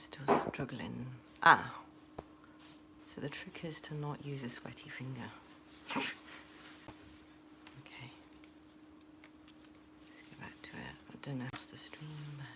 still struggling. Ah, so the trick is to not use a sweaty finger. Okay, let's get back to it. I don't know how to stream that.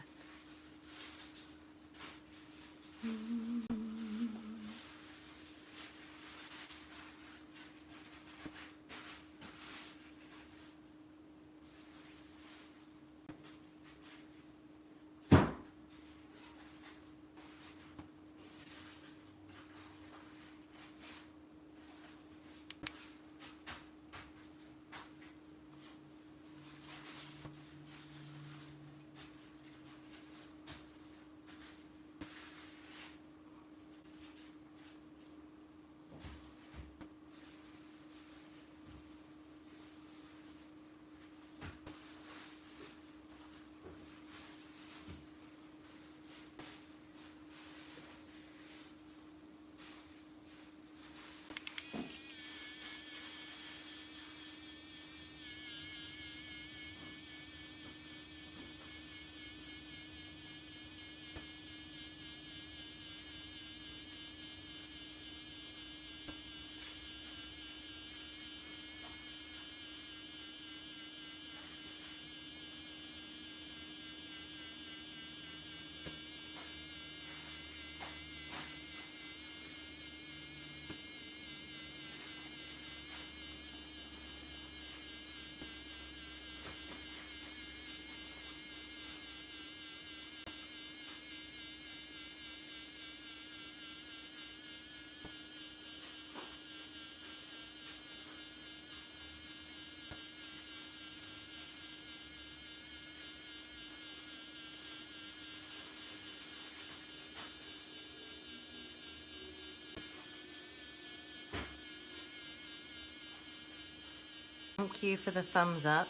Thank you for the thumbs up.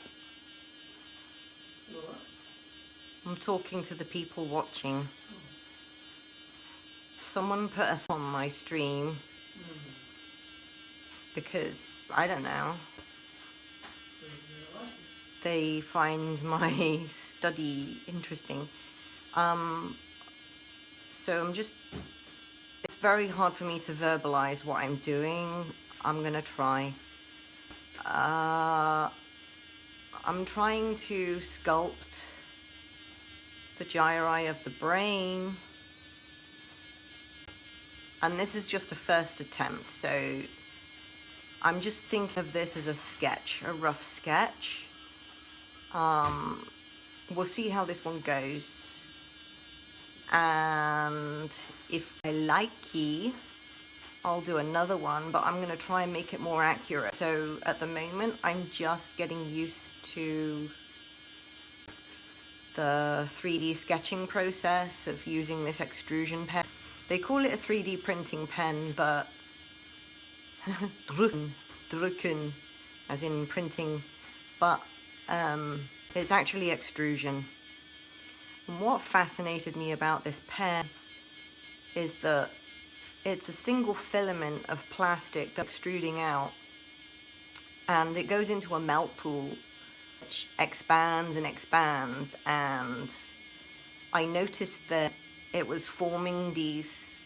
I'm talking to the people watching. Someone put a thumb on my stream because, I don't know, they find my study interesting. So it's very hard for me to verbalize what I'm doing. I'm gonna try. I'm trying to sculpt the gyri of the brain, and this is just a first attempt, so I'm just thinking of this as a sketch, a rough sketch. We'll see how this one goes, and if I like it, I'll do another one, but I'm gonna try and make it more accurate. So at the moment, I'm just getting used to the 3D sketching process of using this extrusion pen. They call it a 3D printing pen, but drucken, as in printing, but it's actually extrusion. And what fascinated me about this pen is that it's a single filament of plastic that's extruding out, and it goes into a melt pool which expands and expands, and I noticed that it was forming these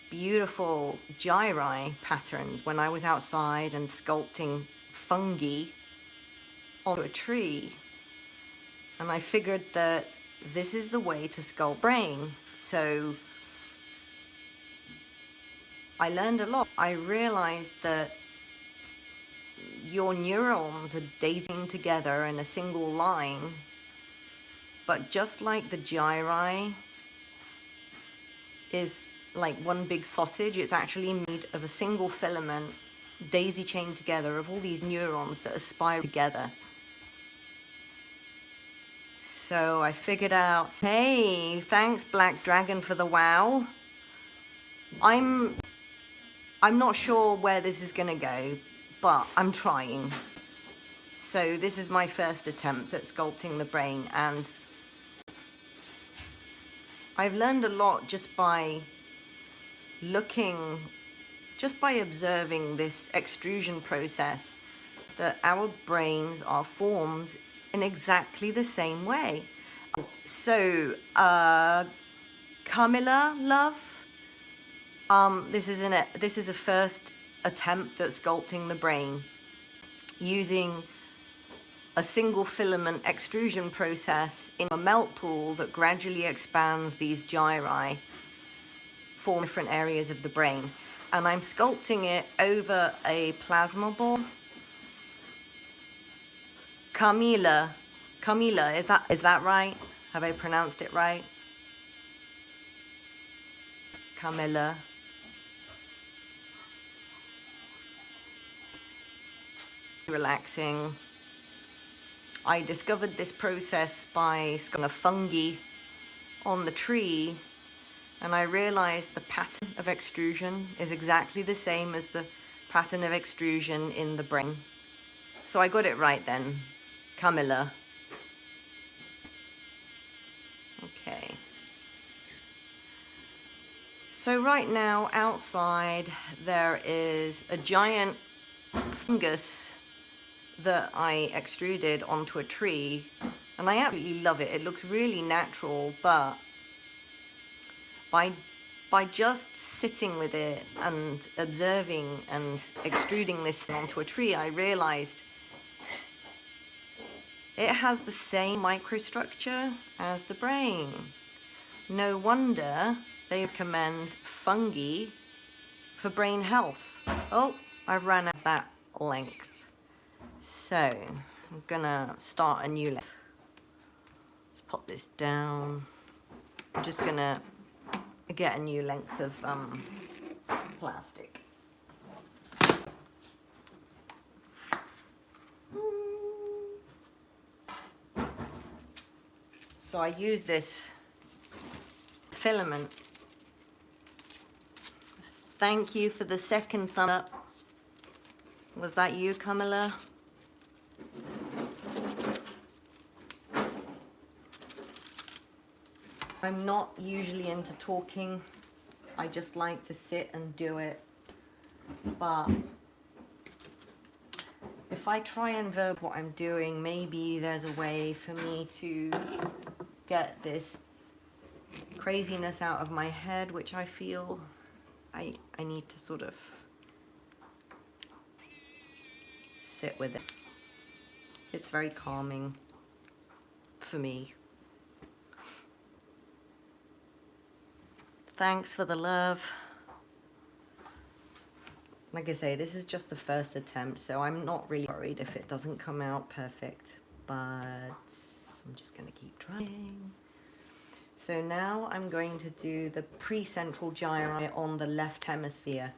beautiful gyri patterns when I was outside and sculpting fungi onto a tree, and I figured that this is the way to sculpt brain. So I learned a lot. I realized that your neurons are daising together in a single line, but just like the gyri is like one big sausage, it's actually made of a single filament, daisy chained together of all these neurons that aspire together. So I figured out, hey, thanks Black Dragon for the wow. I'm not sure where this is gonna go, but I'm trying. So this is my first attempt at sculpting the brain, and I've learned a lot just by observing this extrusion process, that our brains are formed in exactly the same way. So Kamilah, love. This is a first attempt at sculpting the brain using a single filament extrusion process in a melt pool that gradually expands these gyri for different areas of the brain. And I'm sculpting it over a plasma ball. Kamilah, is that right? Have I pronounced it right? Kamilah. Relaxing. I discovered this process by sculpting a fungi on the tree, and I realized the pattern of extrusion is exactly the same as the pattern of extrusion in the brain. So I got it right then. Kamilah. Okay. So right now outside there is a giant fungus that I extruded onto a tree, and I absolutely love it. It looks really natural, but by just sitting with it and observing and extruding this thing onto a tree, I realized it has the same microstructure as the brain. No wonder they recommend fungi for brain health. Oh, I've ran out of that length. So I'm gonna start a new length. Let's pop this down. I'm just gonna get a new length of plastic. So I use this filament. Thank you for the second thumb up. Was that you, Kamilah? I'm not usually into talking. I just like to sit and do it. But if I try and verb what I'm doing, maybe there's a way for me to get this craziness out of my head, which I feel I need to sort of sit with it. It's very calming for me. Thanks for the love. Like I say, this is just the first attempt, so I'm not really worried if it doesn't come out perfect, but I'm just gonna keep trying. So now I'm going to do the precentral gyri on the left hemisphere.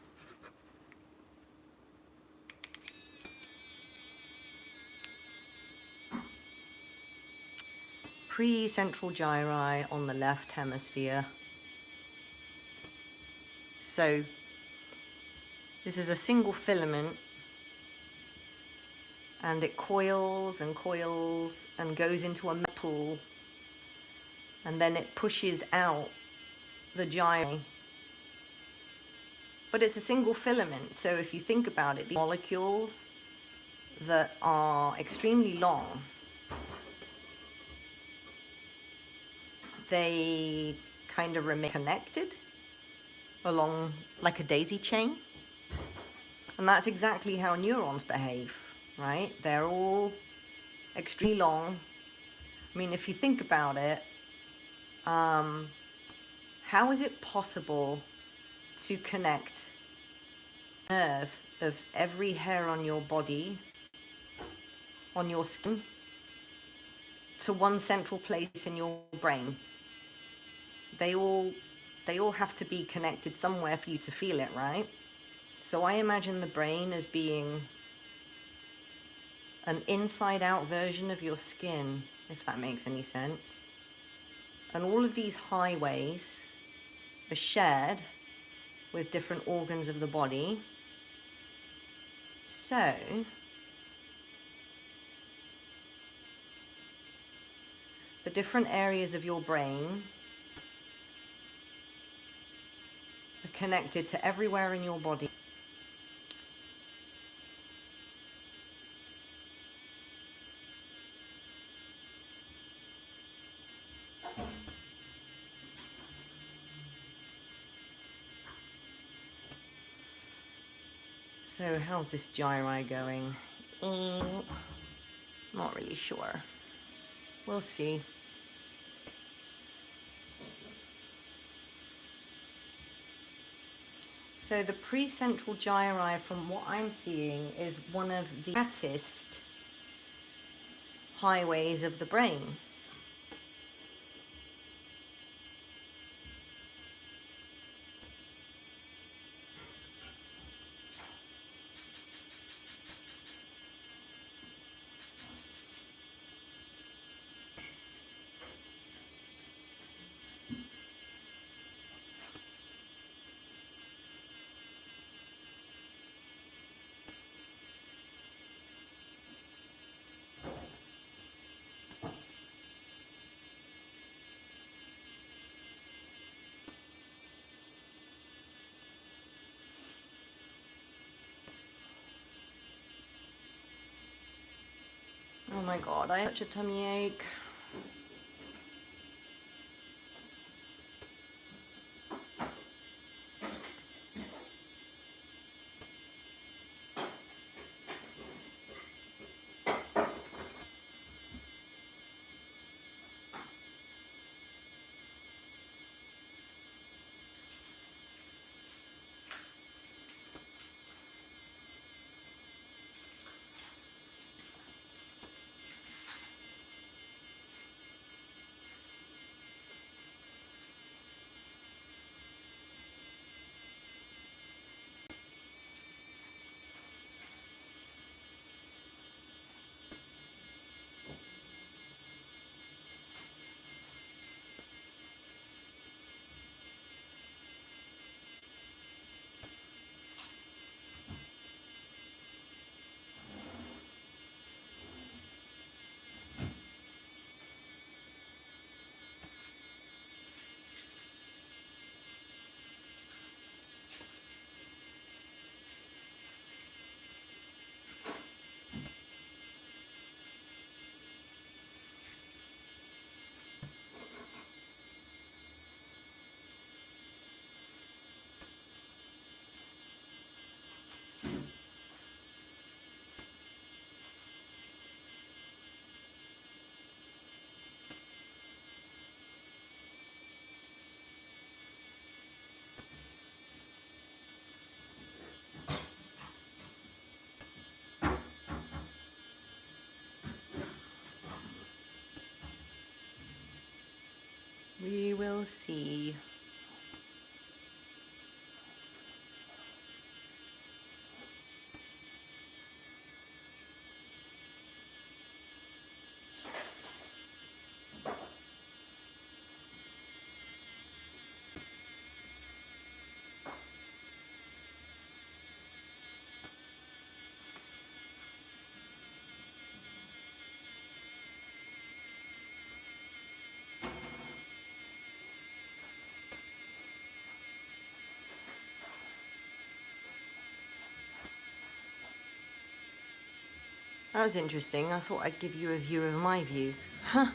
Precentral gyri on the left hemisphere. So this is a single filament, and it coils and coils and goes into a pool, and then it pushes out the gyri. But it's a single filament, so if you think about it, the molecules that are extremely long, they kind of remain connected along like a daisy chain. And that's exactly how neurons behave, right? They're all extremely long. I mean, if you think about it, how is it possible to connect a nerve of every hair on your body, on your skin, to one central place in your brain? They all have to be connected somewhere for you to feel it, right? So I imagine the brain as being an inside-out version of your skin, if that makes any sense. And all of these highways are shared with different organs of the body. So the different areas of your brain are connected to everywhere in your body. So how's this gyri going? Not really sure. We'll see. So the precentral gyri, from what I'm seeing, is one of the flattest highways of the brain. Oh my god, I have such a tummy ache. We will see. That was interesting. I thought I'd give you a view of my view. Huh.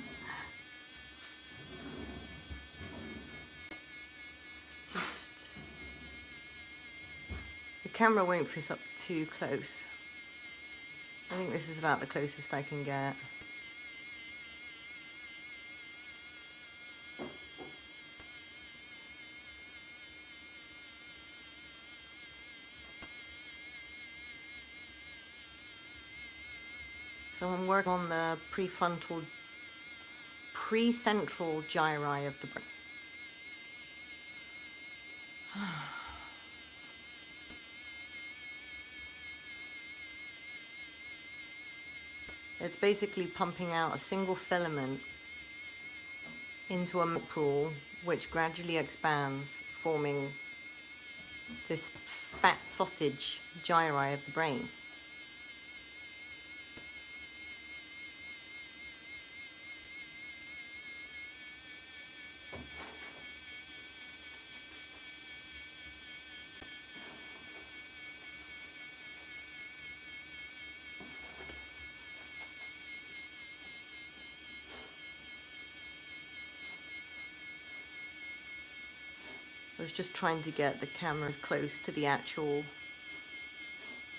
The camera won't fit up too close. I think this is about the closest I can get. So I'm working on the precentral gyri of the brain. It's basically pumping out a single filament into a pool, which gradually expands, forming this fat sausage gyri of the brain. I was just trying to get the camera as close to the actual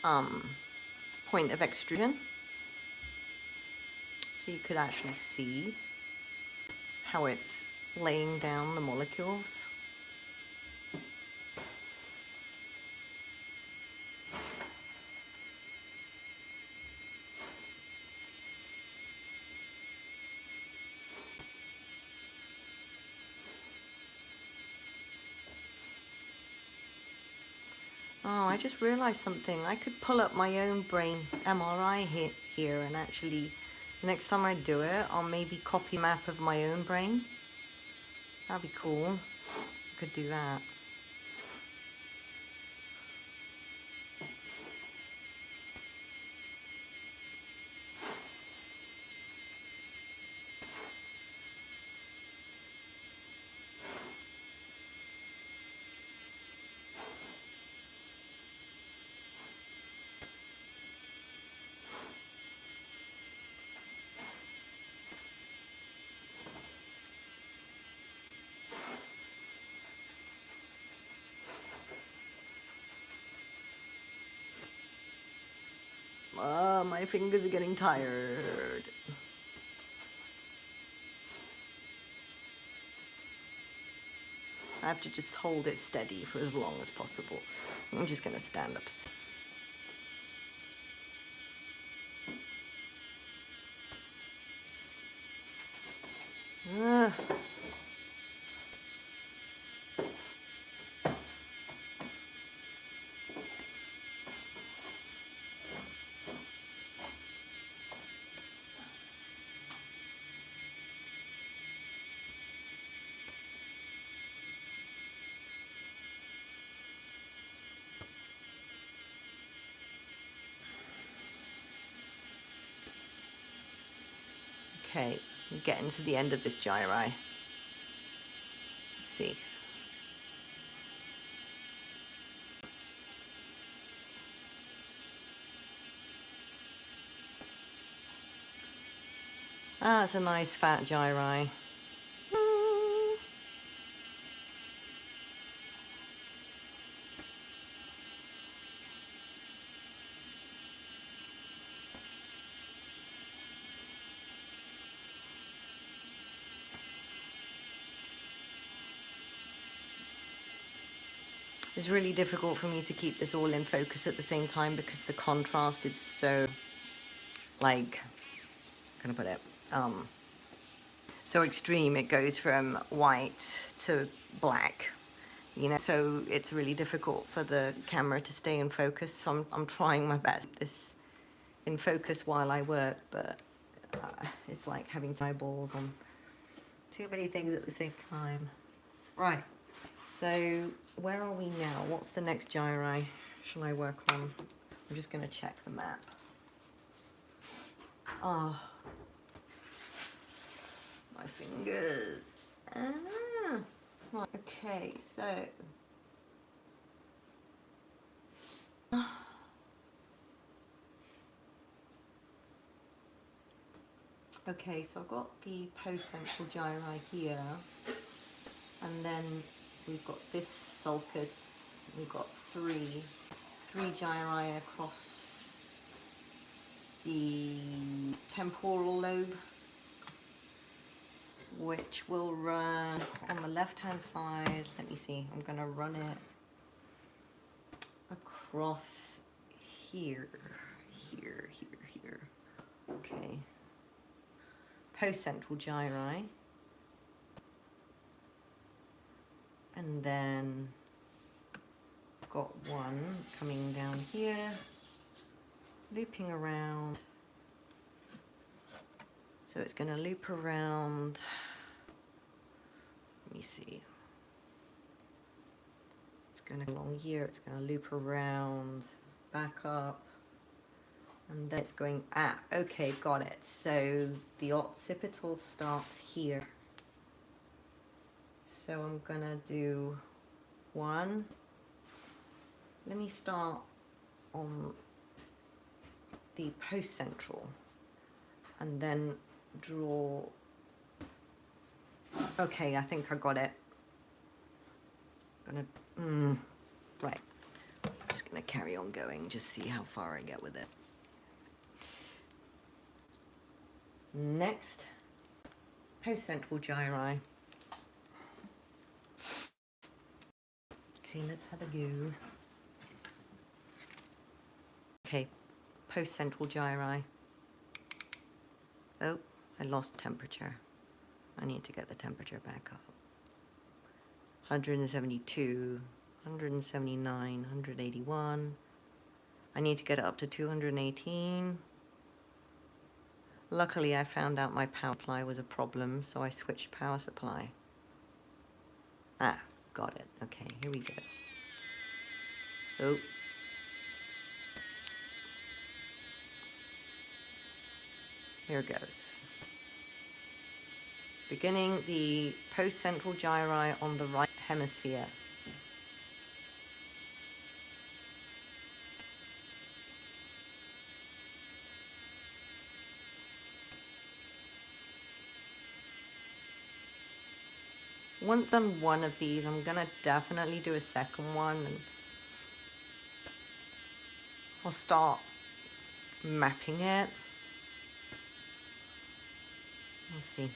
point of extrusion. So you could actually see how it's laying down the molecules. Oh, I just realized something. I could pull up my own brain MRI here and actually, the next time I do it, I'll maybe copy a map of my own brain. That'd be cool. I could do that. My fingers are getting tired. I have to just hold it steady for as long as possible. I'm just going to stand up. Okay, we're getting to the end of this gyri. Let's see. Ah, it's a nice fat gyri. It's really difficult for me to keep this all in focus at the same time because the contrast is so, like, how can I put it? So extreme. It goes from white to black, you know, so it's really difficult for the camera to stay in focus. So I'm trying my best to keep this in focus while I work, but it's like having eyeballs on too many things at the same time. Right, so where are we now? What's the next gyri shall I work on? I'm just going to check the map. Oh, my fingers. Right, okay, so okay, so I've got the postcentral gyri here, and then we've got this sulcus. We've got three gyri across the temporal lobe, which will run on the left hand side. Let me see, I'm going to run it across here. Okay, postcentral gyri, and then I've got one coming down here, looping around. So it's going to loop around. Let me see. It's going to go along here. It's going to loop around, back up, and then it's going, okay, got it. So the occipital starts here. So I'm going to do one. Let me start on the postcentral and then draw. Okay, I think I got it. Right. Just gonna carry on going, just see how far I get with it. Next, postcentral gyri. Okay, let's have a go. Okay, postcentral gyri. Oh, I lost temperature. I need to get the temperature back up. 172, 179, 181. I need to get it up to 218. Luckily, I found out my power supply was a problem, so I switched power supply. Ah, got it. Okay, here we go. Oh. Here goes. Beginning the postcentral gyri on the right hemisphere. Once done one of these, I'm gonna definitely do a second one, and I'll start mapping it. Let's see.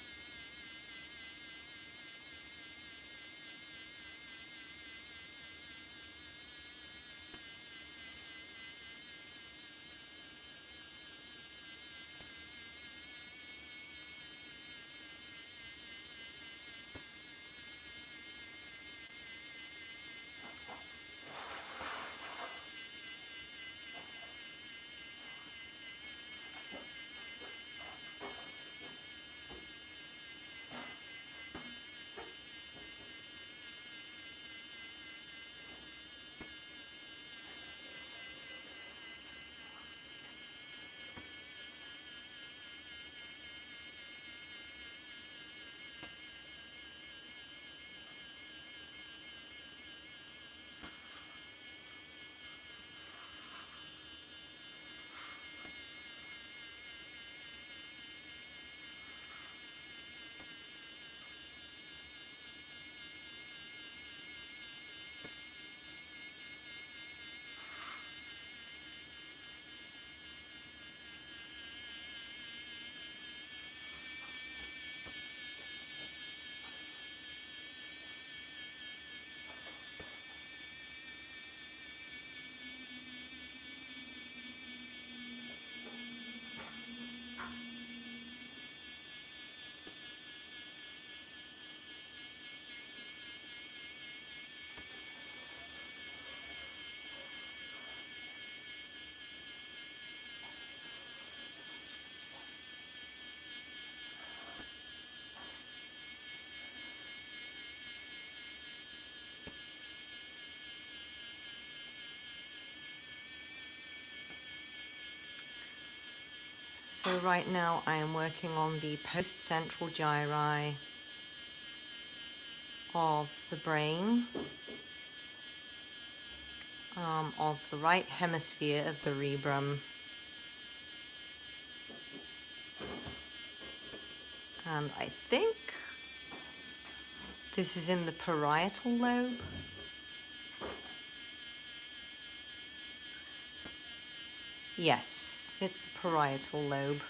So right now I am working on the postcentral gyri of the brain, of the right hemisphere of the cerebrum, and I think this is in the parietal lobe. Yes, it's the parietal lobe.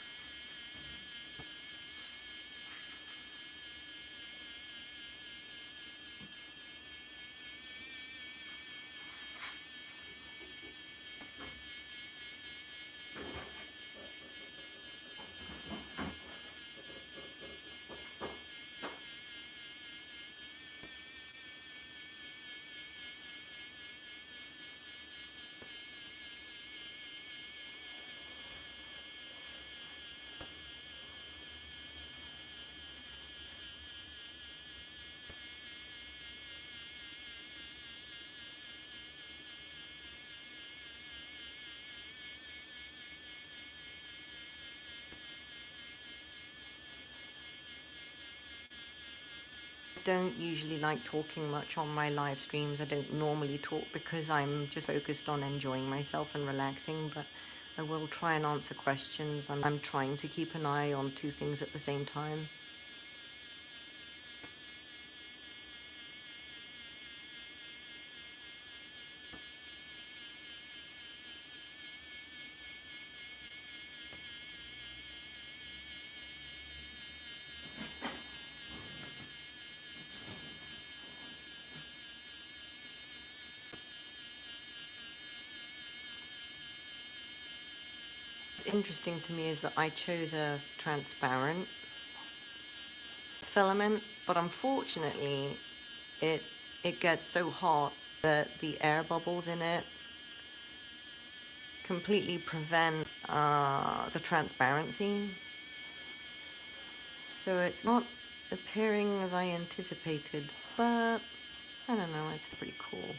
Don't usually like talking much on my live streams. I don't normally talk because I'm just focused on enjoying myself and relaxing, but I will try and answer questions, and I'm trying to keep an eye on two things at the same time. interesting to me is that I chose a transparent filament, but unfortunately it gets so hot that the air bubbles in it completely prevent the transparency. So it's not appearing as I anticipated, but I don't know, it's pretty cool.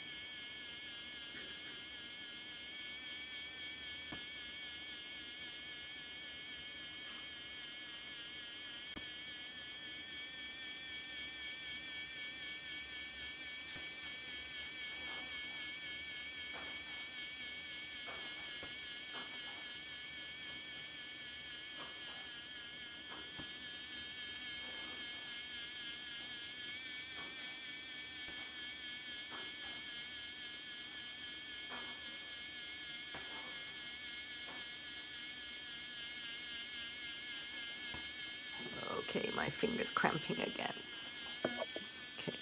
Okay, my finger's cramping again. Okay.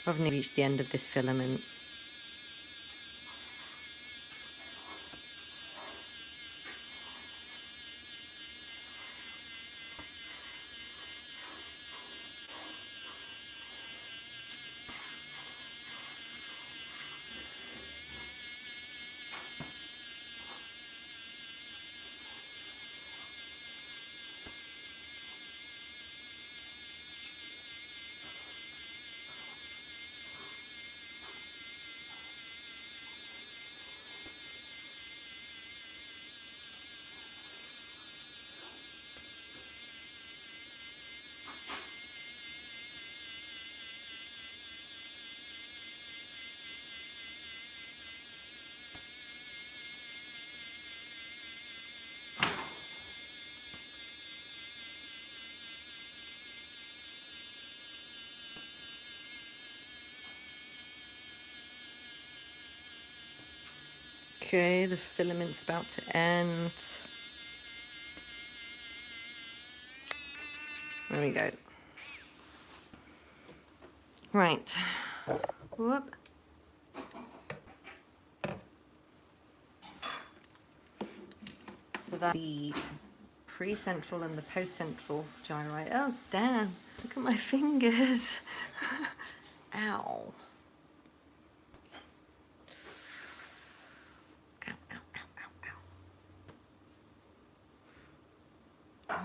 I've nearly reached the end of this filament. Okay, the filament's about to end. There we go. Right. Whoop. So that's the precentral and the postcentral gyri. Oh, damn. Look at my fingers. Ow.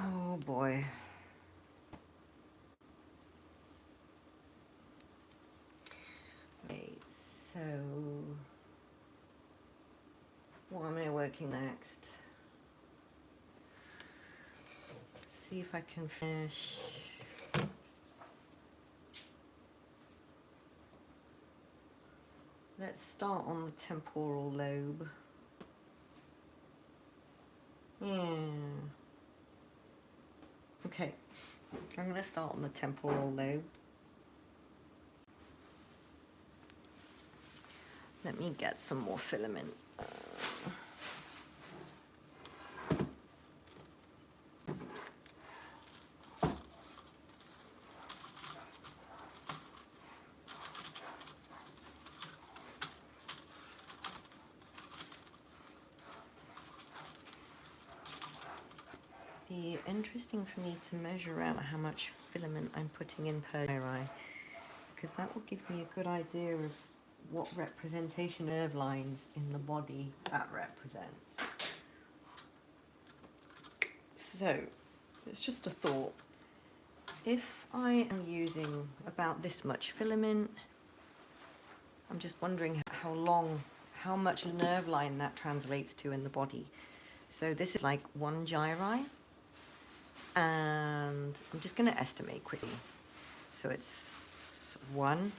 Oh boy. Okay, so what am I working next? See if I can finish. Let's start on the temporal lobe. Yeah. Okay, I'm going to start on the temporal lobe. Let me get some more filament. Be interesting for me to measure out how much filament I'm putting in per gyri, because that will give me a good idea of what representation nerve lines in the body that represents. So, it's just a thought. If I am using about this much filament, I'm just wondering how much nerve line that translates to in the body. So this is like 1 gyri, and I'm just going to estimate quickly. So it's 1,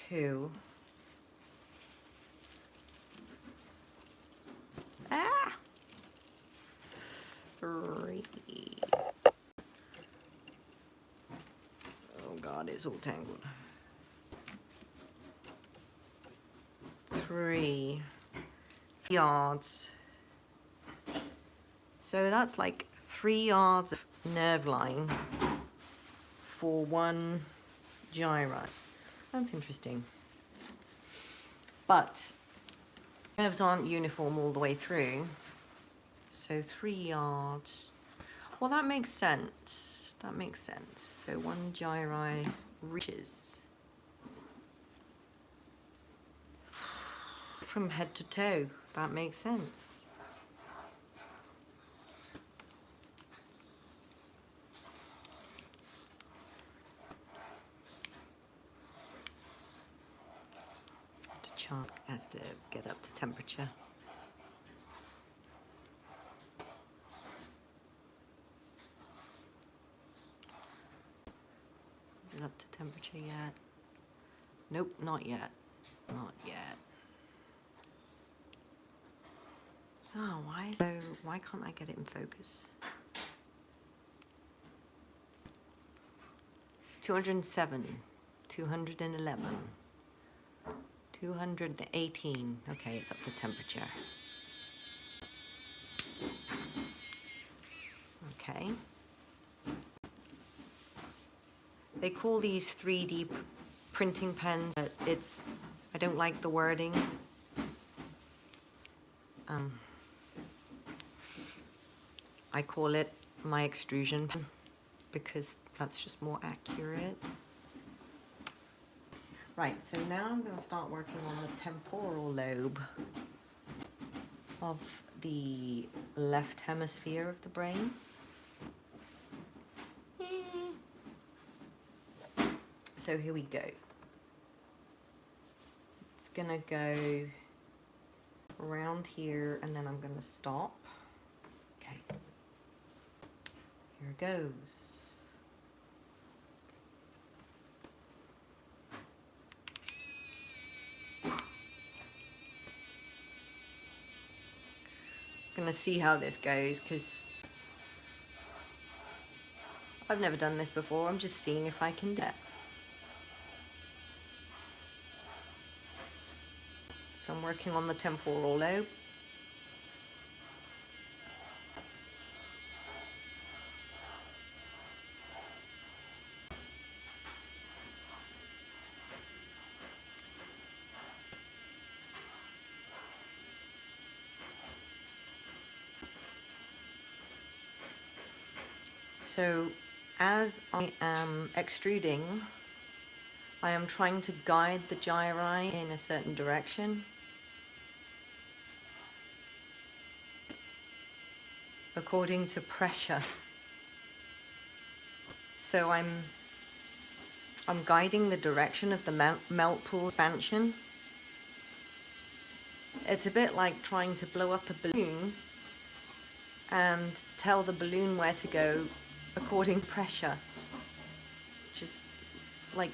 2, 3. Oh God, it's all tangled. 3 yards. So that's like 3 yards of nerve line for 1 gyri. That's interesting. But nerves aren't uniform all the way through. So 3 yards. Well, that makes sense. That makes sense. So 1 gyri reaches from head to toe. That makes sense. The chart has to get up to temperature. Is it up to temperature yet? Nope, not yet. Not yet. Oh, why can't I get it in focus? 207, 211, 218. Okay, it's up to temperature. Okay. They call these 3D printing pens, but I don't like the wording. I call it my extrusion pen because that's just more accurate. Right, so now I'm going to start working on the temporal lobe of the left hemisphere of the brain. So here we go. It's going to go around here and then I'm going to stop. Okay. Here it goes. I'm going to see how this goes because I've never done this before. I'm just seeing if I can do it. So I'm working on the temporal lobe. So as I am extruding, I am trying to guide the gyri in a certain direction. According to pressure. So I'm guiding the direction of the melt pool expansion. It's a bit like trying to blow up a balloon and tell the balloon where to go according to pressure. Which is like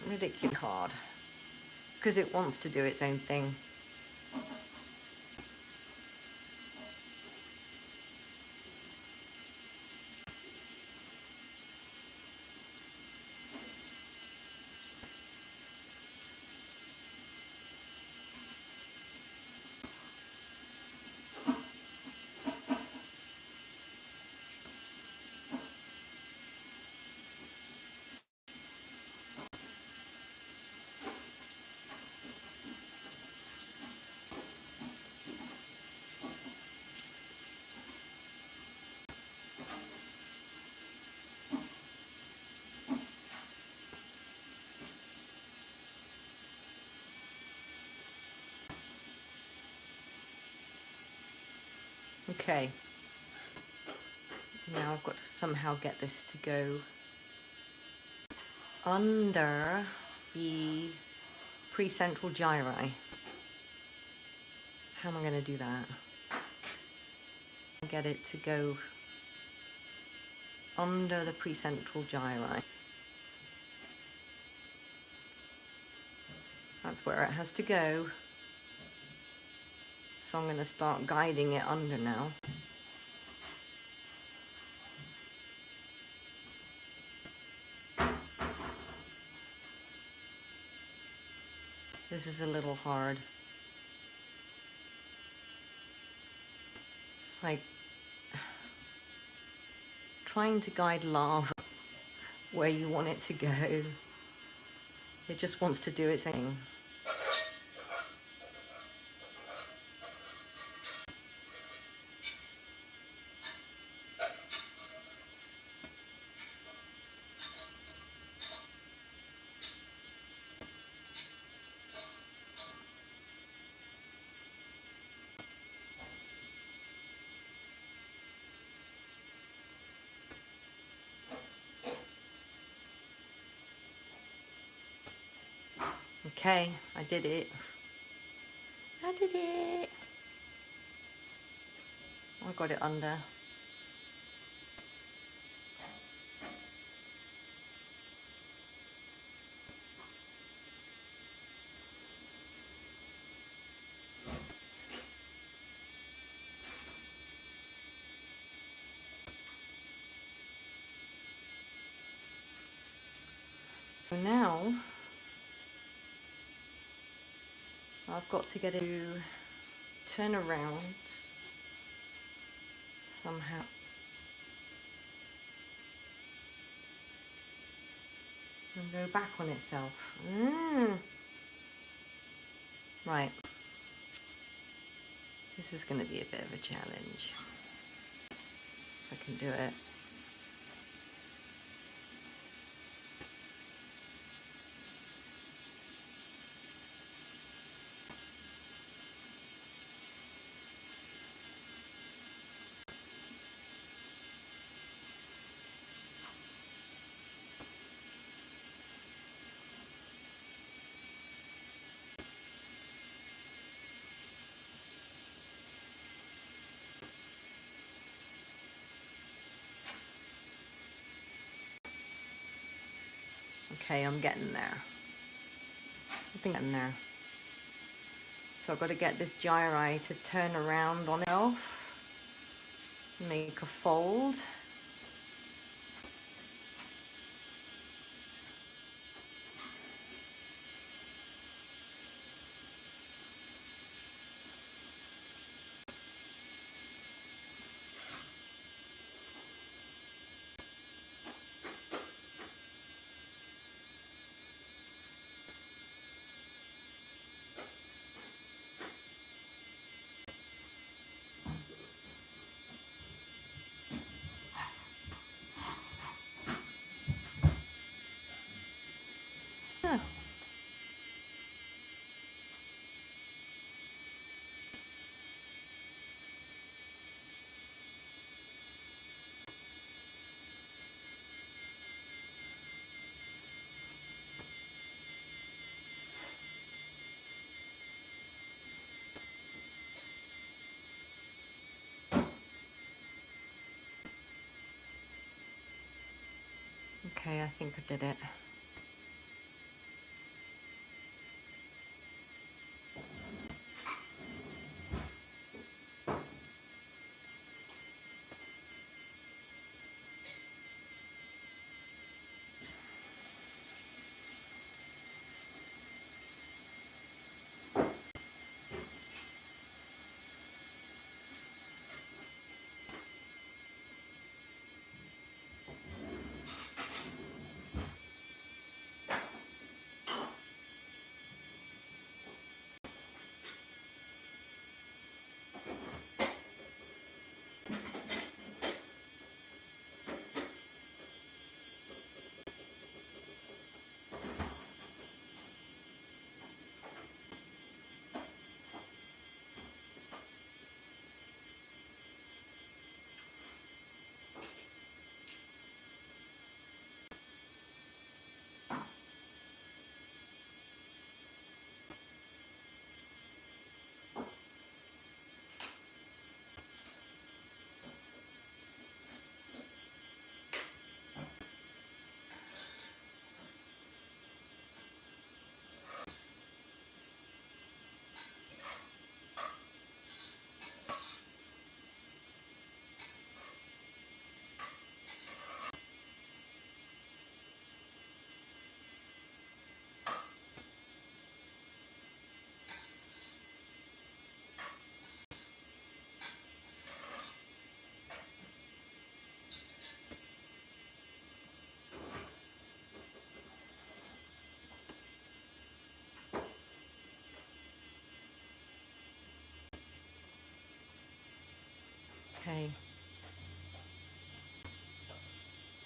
ridiculously hard because it wants to do its own thing. Okay. Now I've got to somehow get this to go under the precentral gyri. How am I going to do that? Get it to go under the precentral gyri. That's where it has to go. So I'm going to start guiding it under now. This is a little hard. It's like trying to guide lava where you want it to go. It just wants to do its thing. Okay, I did it. I did it. I got it under. So now I've got to get it to turn around somehow. And go back on itself. Right. This is going to be a bit of a challenge. If I can do it. Okay, I'm getting there. I think I'm there. So I've got to get this gyri to turn around on itself. Make a fold. Huh. Okay, I think I did it.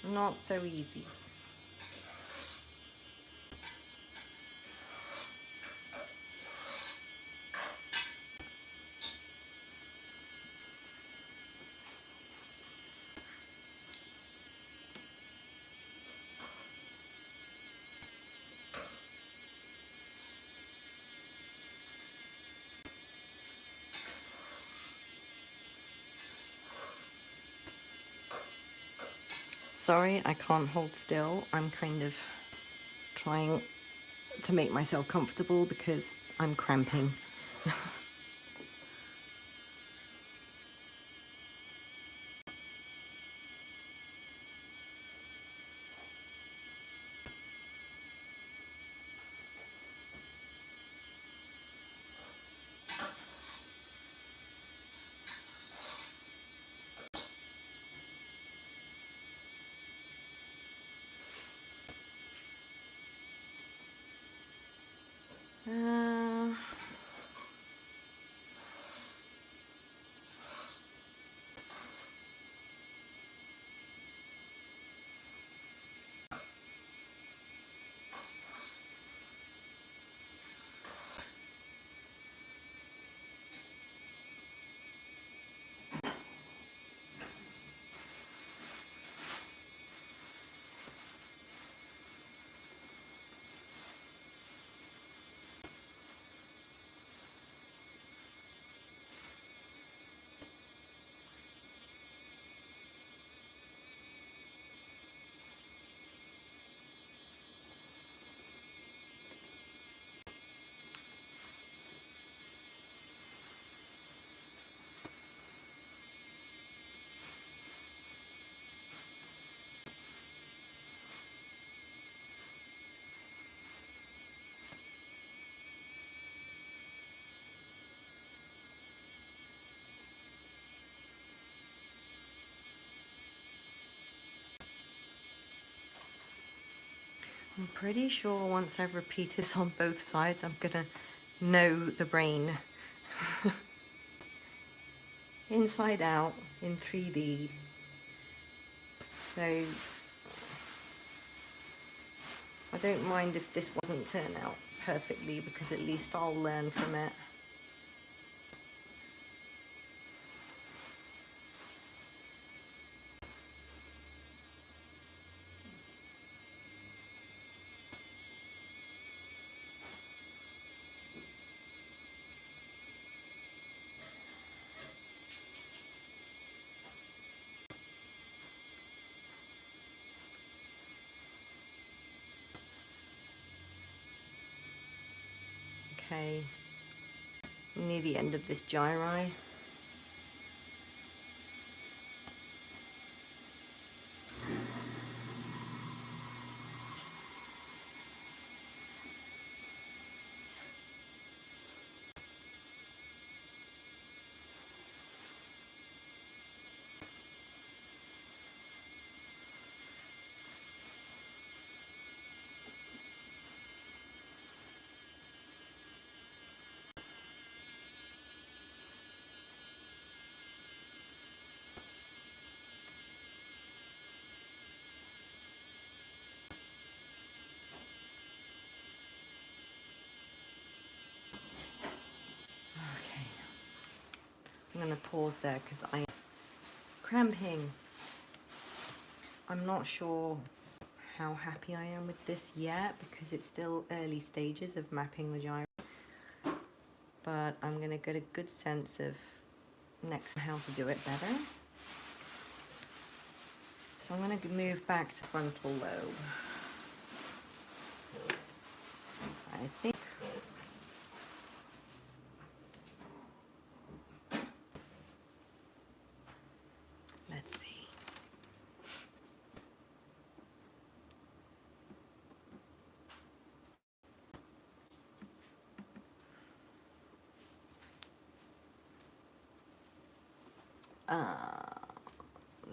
Not so easy. Sorry, I can't hold still. I'm kind of trying to make myself comfortable because I'm cramping. Uh, I'm pretty sure once I've repeated this on both sides, I'm gonna know the brain. Inside out in 3D. So I don't mind if this doesn't turn out perfectly because at least I'll learn from it. Okay, near the end of this gyri. Okay, I'm gonna pause there because I'm cramping. I'm not sure how happy I am with this yet because it's still early stages of mapping the gyri. But I'm gonna get a good sense of next how to do it better. So I'm gonna move back to frontal lobe. I think let's see.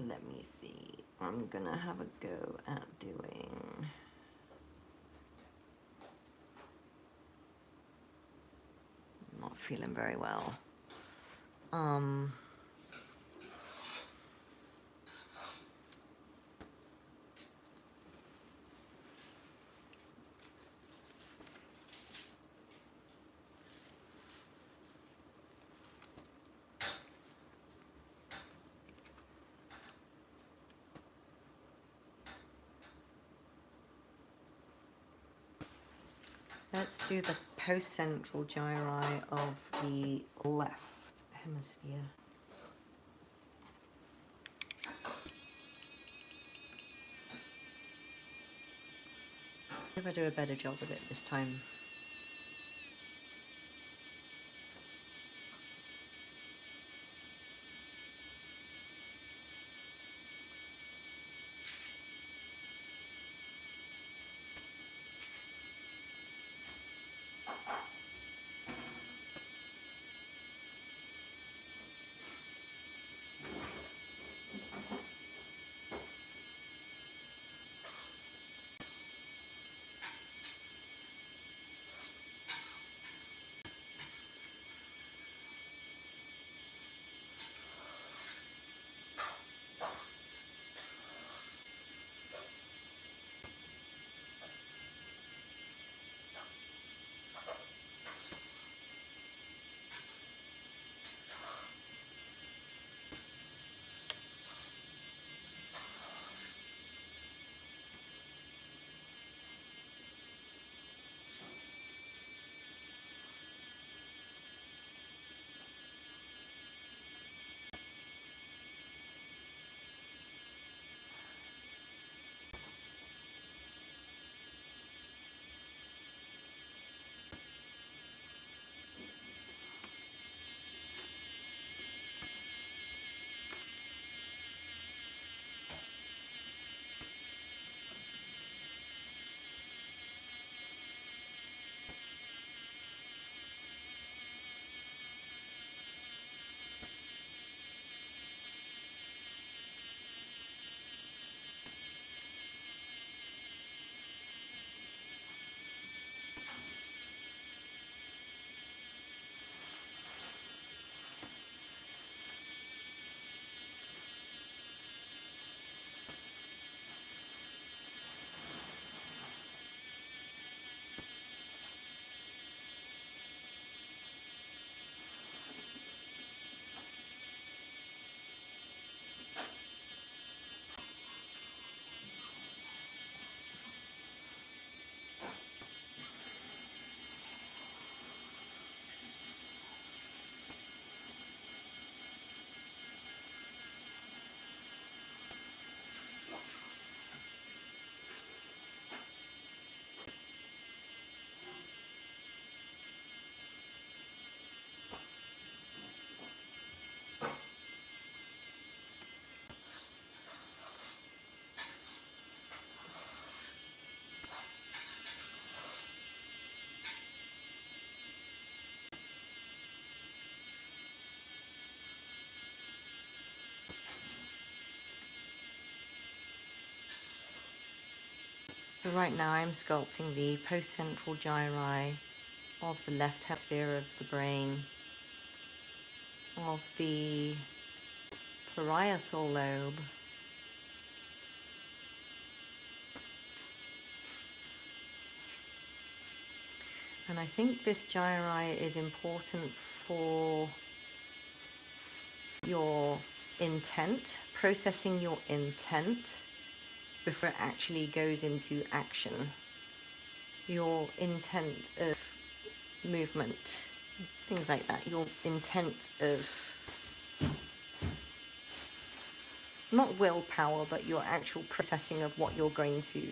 Let me see. I'm gonna have a go at doing not feeling very well. Let's do the postcentral gyri of the left hemisphere. If I do a better job of it this time. So right now I'm sculpting the postcentral gyri of the left hemisphere of the brain, of the parietal lobe, and I think this gyri is important for your intent, processing your intent before it actually goes into action. Your intent of movement, things like that. Your intent of not willpower, but your actual processing of what you're going to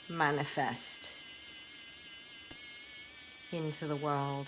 manifest into the world.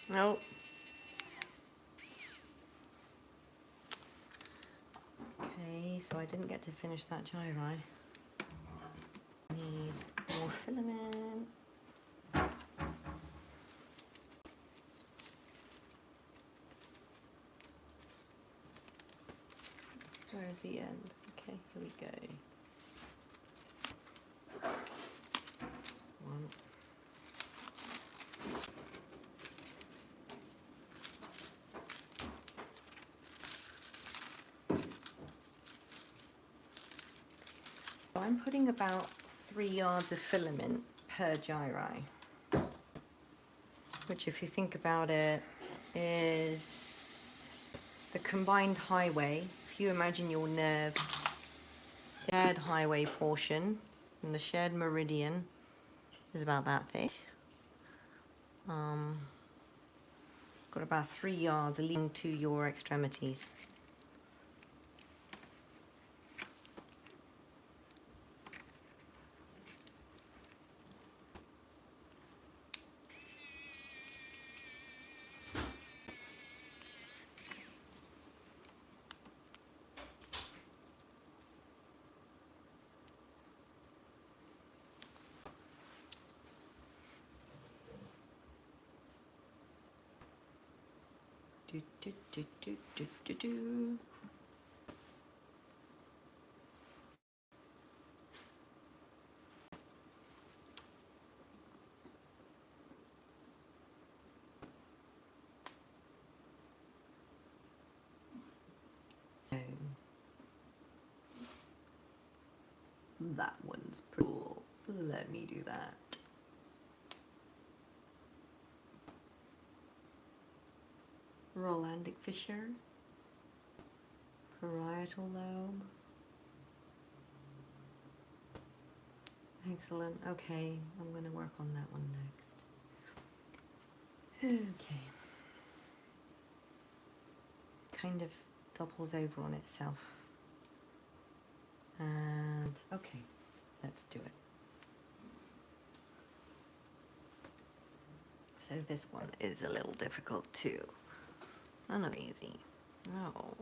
Nope. Okay, so I didn't get to finish that gyri. Need more filament. Where's the end? Okay, here we go. One. So I'm putting about 3 yards of filament per gyri, which, if you think about it, is the combined highway. If you imagine your nerves, shared highway portion, and the shared meridian is about that thick. Got about 3 yards leading to your extremities. Do, do, do, do, do, do, do. So that one's pretty cool. Let me do that. Rolandic Fisher, Parietal Lobe. Excellent. Okay, I'm going to work on that one next. Okay. Kind of doubles over on itself. And okay, let's do it. So this one is a little difficult too. Oh, not easy. No.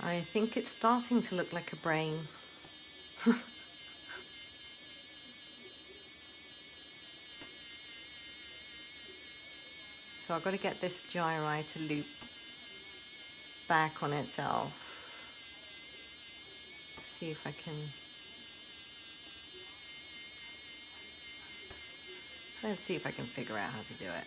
I think it's starting to look like a brain. So I've got to get this gyri to loop back on itself. See if I can. Let's see if I can figure out how to do it.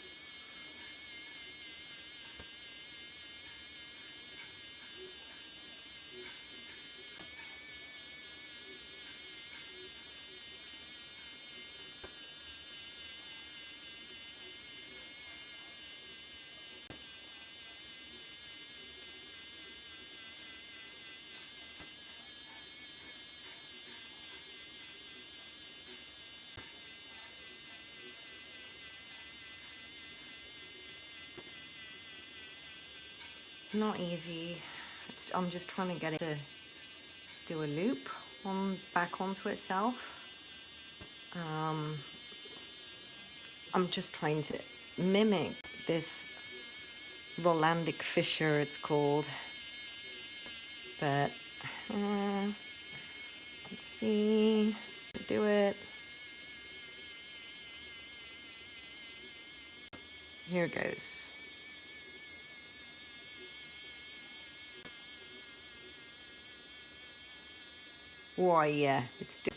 not easy. I'm just trying to get it to do a loop back onto itself. I'm just trying to mimic this Rolandic Fisher, it's called. But let's see, do it. Here goes. Why, yeah, it's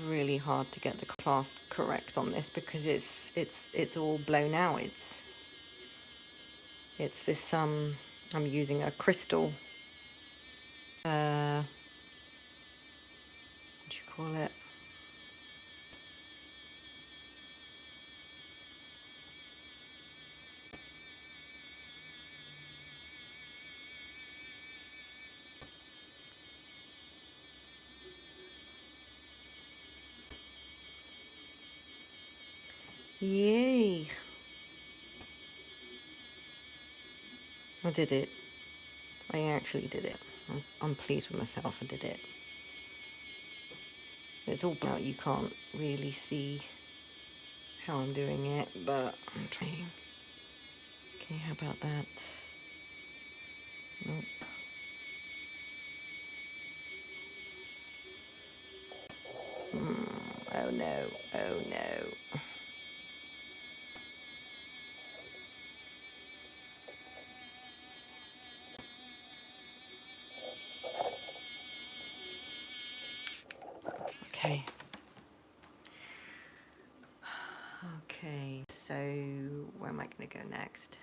really hard to get the class correct on this because it's all blown out. It's this I'm using a crystal. What do you call it? Yay! I did it. I actually did it. I'm pleased with myself. I did it. It's all out. You can't really see how I'm doing it, but I'm trying. Okay, how about that? Nope. Oh no, oh no. Okay. Okay, so where am I going to go next?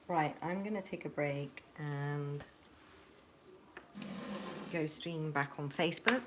Right, I'm going to take a break and go stream back on Facebook.